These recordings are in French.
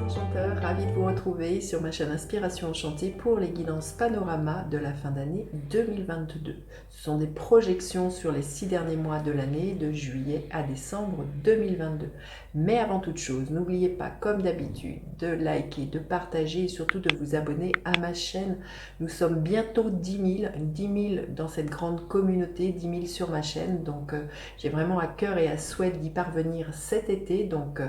Enchanteur, ravie de vous retrouver sur ma chaîne Inspiration Enchantée pour les guidances panorama de la fin d'année 2022. Ce sont des projections sur les 6 derniers mois de l'année, de juillet à décembre 2022. Mais avant toute chose, n'oubliez pas, comme d'habitude, de liker, de partager et surtout de vous abonner à ma chaîne. Nous sommes bientôt 10 000 dans cette grande communauté, 10 000 sur ma chaîne. Donc j'ai vraiment à cœur et à souhait d'y parvenir cet été. Donc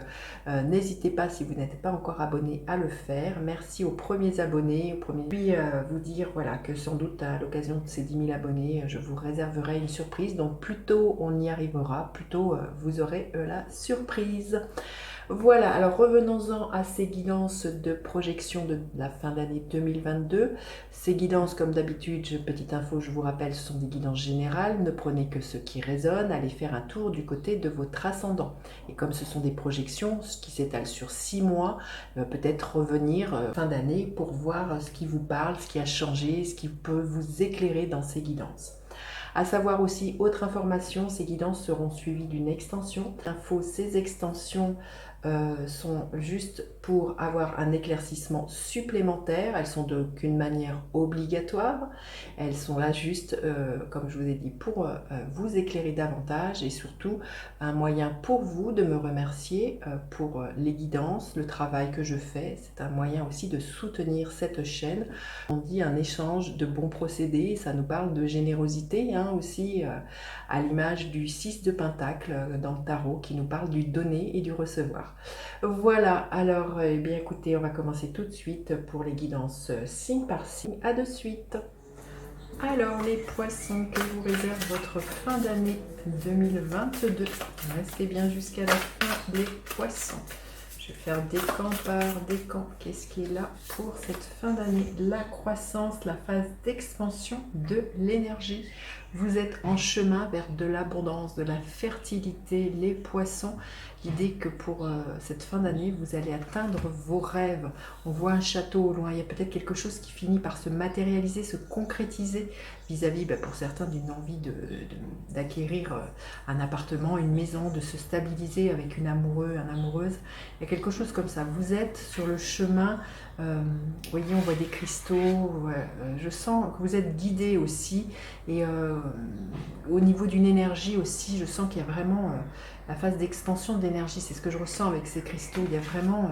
n'hésitez pas, si vous n'êtes pas encore abonné, à le faire. Merci aux premiers abonnés. Puis vous dire voilà, que sans doute à l'occasion de ces 10 000 abonnés, je vous réserverai une surprise. Donc plus tôt on y arrivera, plus tôt vous aurez la surprise. Voilà, alors revenons-en à ces guidances de projection de la fin d'année 2022. Ces guidances, comme d'habitude, petite info, je vous rappelle, ce sont des guidances générales. Ne prenez que ce qui résonne, allez faire un tour du côté de votre ascendant. Et comme ce sont des projections, ce qui s'étale sur 6 mois, peut-être revenir fin d'année pour voir ce qui vous parle, ce qui a changé, ce qui peut vous éclairer dans ces guidances. À savoir aussi, autre information, ces guidances seront suivies d'une extension. Ces extensions sont juste pour avoir un éclaircissement supplémentaire. Elles sont d'aucune manière obligatoires. Elles sont là juste, comme je vous ai dit, pour vous éclairer davantage et surtout un moyen pour vous de me remercier pour les guidances, le travail que je fais. C'est un moyen aussi de soutenir cette chaîne. On dit un échange de bons procédés, ça nous parle de générosité aussi, à l'image du 6 de Pentacle dans le tarot qui nous parle du donner et du recevoir. Voilà, alors eh bien écoutez, on va commencer tout de suite pour les guidances signe par signe. À de suite. Alors les poissons, que vous réserve votre fin d'année 2022? Restez bien jusqu'à la fin des poissons. Je vais faire décan par décan. Qu'est-ce qui est là pour cette fin d'année? La croissance, la phase d'expansion de l'énergie. Vous êtes en chemin vers de l'abondance, de la fertilité, les poissons. L'idée que pour cette fin d'année, vous allez atteindre vos rêves. On voit un château au loin. Il y a peut-être quelque chose qui finit par se matérialiser, se concrétiser vis-à-vis, pour certains, d'une envie d'acquérir un appartement, une maison, de se stabiliser avec une amoureuse, une amoureuse. Il y a quelque chose comme ça. Vous êtes sur le chemin. Vous voyez, on voit des cristaux. Je sens que vous êtes guidé aussi. Et au niveau d'une énergie aussi, je sens qu'il y a vraiment la phase d'expansion de l'énergie. C'est ce que je ressens avec ces cristaux. Il y a vraiment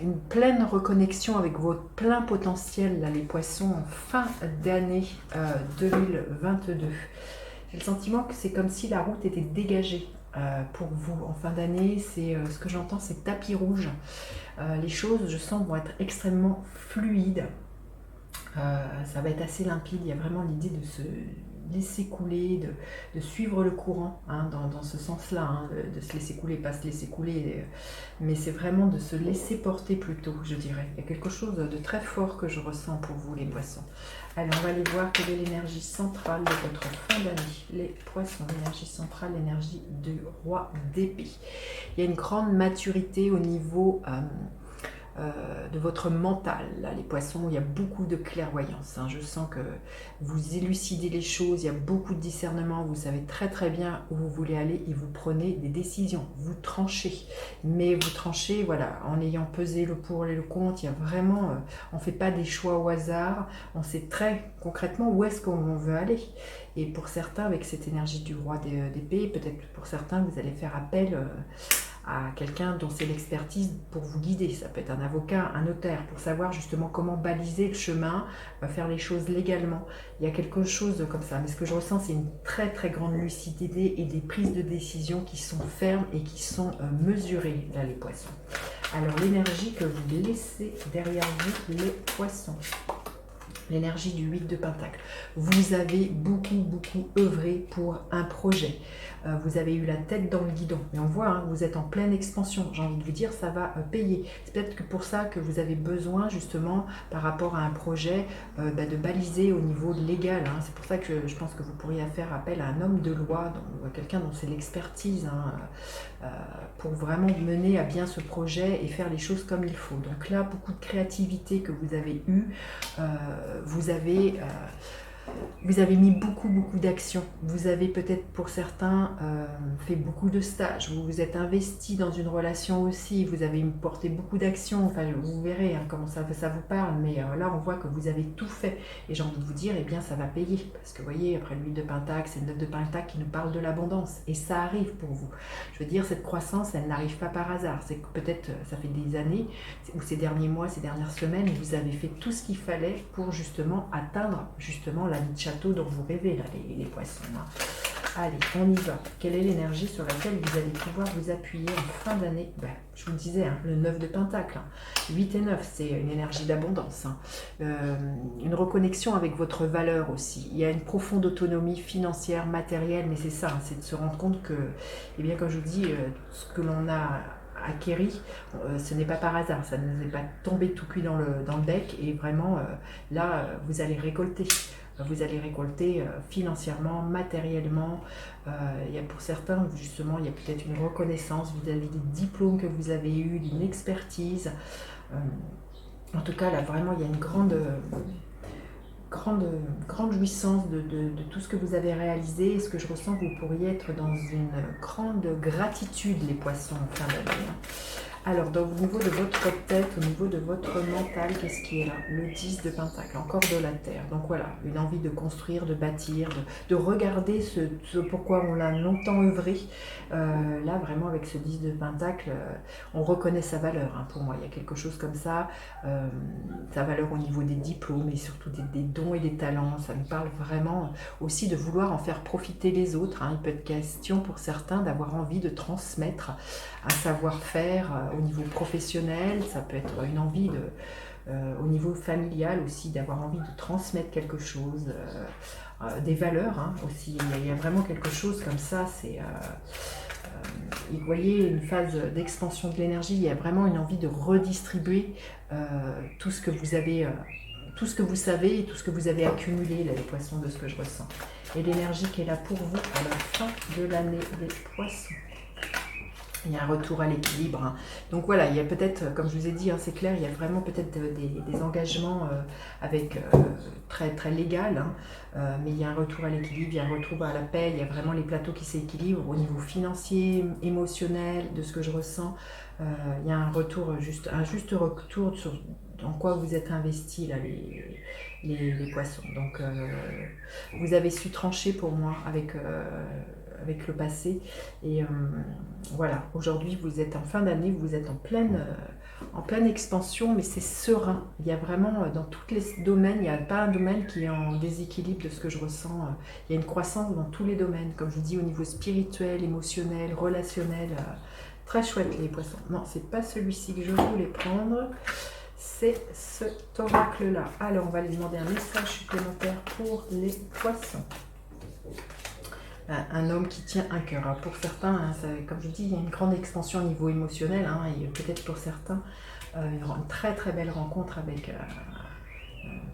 une pleine reconnexion avec votre plein potentiel, là, les poissons, en fin d'année 2022. J'ai le sentiment que c'est comme si la route était dégagée pour vous en fin d'année. C'est ce que j'entends, c'est tapis rouge. Les choses, je sens, vont être extrêmement fluides. Ça va être assez limpide. Il y a vraiment l'idée de se laisser couler, de suivre le courant, dans ce sens-là, de se laisser couler, pas se laisser couler, mais c'est vraiment de se laisser porter plutôt, je dirais. Il y a quelque chose de très fort que je ressens pour vous, les poissons. Allez, on va aller voir quelle est l'énergie centrale de votre fin d'année. Les poissons, l'énergie centrale, l'énergie du roi d'épée. Il y a une grande maturité au niveau de votre mental, là, les poissons. Il y a beaucoup de clairvoyance, je sens que vous élucidez les choses, il y a beaucoup de discernement, vous savez très très bien où vous voulez aller et vous prenez des décisions, vous tranchez, mais vous tranchez, voilà, en ayant pesé le pour et le contre. Il y a vraiment, on ne fait pas des choix au hasard, on sait très concrètement où est-ce qu'on veut aller. Et pour certains, avec cette énergie du roi d'épée, peut-être pour certains, vous allez faire appel à quelqu'un dont c'est l'expertise pour vous guider. Ça peut être un avocat, un notaire, pour savoir justement comment baliser le chemin, faire les choses légalement. Il y a quelque chose comme ça. Mais ce que je ressens, c'est une très très grande lucidité et des prises de décision qui sont fermes et qui sont mesurées, là, les poissons. Alors, l'énergie que vous laissez derrière vous, les poissons. L'énergie du 8 de Pentacle. Vous avez beaucoup œuvré pour un projet. Vous avez eu la tête dans le guidon. Mais on voit, vous êtes en pleine expansion. J'ai envie de vous dire, ça va payer. C'est peut-être que pour ça que vous avez besoin, justement, par rapport à un projet, de baliser au niveau légal. C'est pour ça que je pense que vous pourriez faire appel à un homme de loi, quelqu'un dont c'est l'expertise, pour vraiment mener à bien ce projet et faire les choses comme il faut. Donc là, beaucoup de créativité que vous avez eue. Vous avez Vous avez mis beaucoup d'actions. Vous avez peut-être pour certains fait beaucoup de stages. Vous vous êtes investi dans une relation aussi. Vous avez porté beaucoup d'actions. Enfin, vous verrez hein, comment ça vous parle. Mais là, on voit que vous avez tout fait. Et j'ai envie de vous dire, eh bien, ça va payer. Parce que vous voyez, après l'huile de Pentacle, c'est le 9 de Pentacle qui nous parle de l'abondance. Et ça arrive pour vous. Je veux dire, cette croissance, elle n'arrive pas par hasard. C'est que peut-être, ça fait des années, ou ces derniers mois, ces dernières semaines, vous avez fait tout ce qu'il fallait pour justement atteindre justement la vie de château dont vous rêvez, là, les poissons. Hein. Allez, on y va. Quelle est l'énergie sur laquelle vous allez pouvoir vous appuyer en fin d'année? Je vous le disais, hein, le 9 de Pentacle. Hein. 8 et 9, c'est une énergie d'abondance. Hein. Une reconnexion avec votre valeur aussi. Il y a une profonde autonomie financière, matérielle, mais c'est ça, hein, c'est de se rendre compte que, eh bien, comme je vous dis, ce que l'on a acquéri, ce n'est pas par hasard, ça ne nous est pas tombé tout cuit dans le bec, et vraiment, là, vous allez récolter. Vous allez récolter financièrement, matériellement. Il y a pour certains, justement, il y a peut-être une reconnaissance vis-à-vis des diplômes que vous avez eus, d'une expertise. En tout cas, là, vraiment, il y a une grande jouissance de tout ce que vous avez réalisé. Et ce que je ressens, vous pourriez être dans une grande gratitude, les poissons, en fin d'année. Alors, au niveau de votre tête, au niveau de votre mental, qu'est-ce qui est là? Le 10 de Pentacle, encore de la terre. Donc voilà, une envie de construire, de bâtir, de regarder ce pourquoi on a longtemps œuvré. Là, vraiment, avec ce 10 de Pentacle, on reconnaît sa valeur. Hein, pour moi, il y a quelque chose comme ça. Sa valeur au niveau des diplômes et surtout des dons et des talents. Ça me parle vraiment aussi de vouloir en faire profiter les autres. Hein. Il peut être question pour certains d'avoir envie de transmettre un savoir-faire au niveau professionnel, ça peut être une envie au niveau familial aussi, d'avoir envie de transmettre quelque chose, des valeurs hein, aussi. Il y a vraiment quelque chose comme ça, vous voyez, une phase d'expansion de l'énergie, il y a vraiment une envie de redistribuer tout ce que vous avez, tout ce que vous savez et tout ce que vous avez accumulé, là, les poissons, de ce que je ressens. Et l'énergie qui est là pour vous à la fin de l'année des poissons. Il y a un retour à l'équilibre. Hein. Donc voilà, il y a peut-être, comme je vous ai dit, hein, c'est clair, il y a vraiment peut-être des engagements avec très légal, hein, mais il y a un retour à l'équilibre, il y a un retour à la paix, il y a vraiment les plateaux qui s'équilibrent au niveau financier, émotionnel, de ce que je ressens. Il y a un retour, un juste retour sur dans quoi vous êtes investi là, les poissons. Donc vous avez su trancher pour moi avec le passé. Et voilà, aujourd'hui vous êtes en fin d'année, vous êtes en pleine expansion, mais c'est serein. Il y a vraiment, dans tous les domaines, il n'y a pas un domaine qui est en déséquilibre de ce que je ressens. Il y a une croissance dans tous les domaines, comme je vous dis, au niveau spirituel, émotionnel, relationnel. Très chouette les poissons. Non, c'est pas celui-ci que je voulais prendre. C'est cet oracle-là. Alors, on va lui demander un message supplémentaire pour les poissons. Un homme qui tient un cœur. Alors pour certains, hein, comme je dis, il y a une grande expansion au niveau émotionnel, hein, et peut-être pour certains, une très belle rencontre avec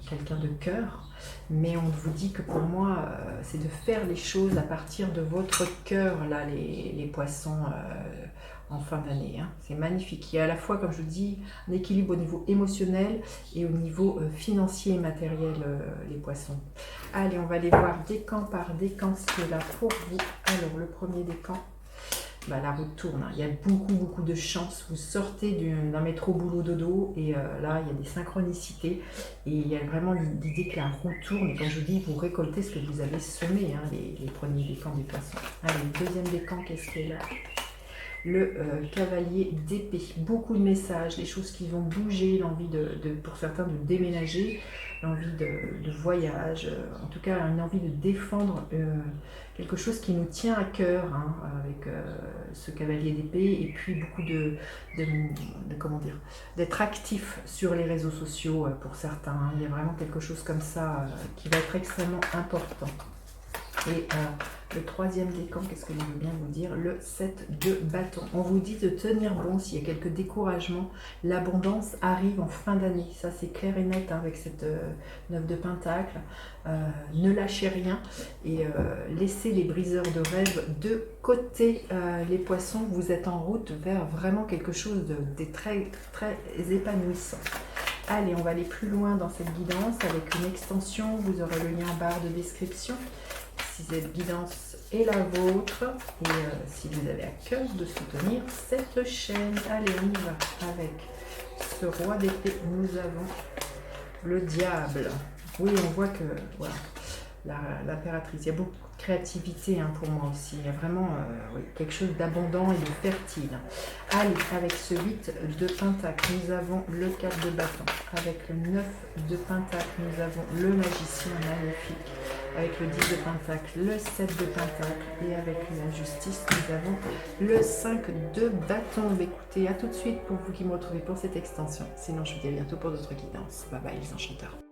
quelqu'un de cœur. Mais on vous dit que pour moi, c'est de faire les choses à partir de votre cœur, là, les poissons, en fin d'année. Hein. C'est magnifique. Il y a à la fois, comme je vous dis, un équilibre au niveau émotionnel et au niveau financier et matériel, les poissons. Allez, on va aller voir décan par décan ce qui est là pour vous. Alors, le premier décan, la route tourne. Hein. Il y a beaucoup de chance. Vous sortez d'un métro boulot dodo et là, il y a des synchronicités. Et il y a vraiment l'idée que la roue tourne. Et quand je dis, vous récoltez ce que vous avez semé, hein, les premiers décans des poissons. Allez, le deuxième décan, qu'est-ce qui est là? Le cavalier d'épée, beaucoup de messages, des choses qui vont bouger, l'envie pour certains de déménager, l'envie de voyage, en tout cas une envie de défendre quelque chose qui nous tient à cœur, hein, avec ce cavalier d'épée, et puis beaucoup comment dire, d'être actif sur les réseaux sociaux pour certains. Hein. Il y a vraiment quelque chose comme ça qui va être extrêmement important. Et le troisième décan, qu'est-ce que je veux bien vous dire? Le 7 de bâton. On vous dit de tenir bon s'il y a quelques découragements. L'abondance arrive en fin d'année. Ça, c'est clair et net hein, avec cette 9 de Pentacle. Ne lâchez rien et laissez les briseurs de rêves de côté. Les poissons, vous êtes en route vers vraiment quelque chose de très épanouissant. Allez, on va aller plus loin dans cette guidance avec une extension. Vous aurez le lien en barre de description si cette guidance est la vôtre et si vous avez à cœur de soutenir cette chaîne. Allez, on y va avec ce roi d'épée. Nous avons le diable. Oui, on voit que voilà, l'impératrice, il y a beaucoup de créativité pour moi aussi. Il y a vraiment oui, quelque chose d'abondant et de fertile. Allez, avec ce 8 de pentacle, nous avons le 4 de bâton. Avec le 9 de pentacle, nous avons le magicien maléfique. Avec le 10 de pentacle, le 7 de pentacle. Et avec la justice, nous avons le 5 de bâton. Écoutez, à tout de suite pour vous qui me retrouvez pour cette extension. Sinon, je vous dis à bientôt pour d'autres guidances. Bye bye les enchanteurs.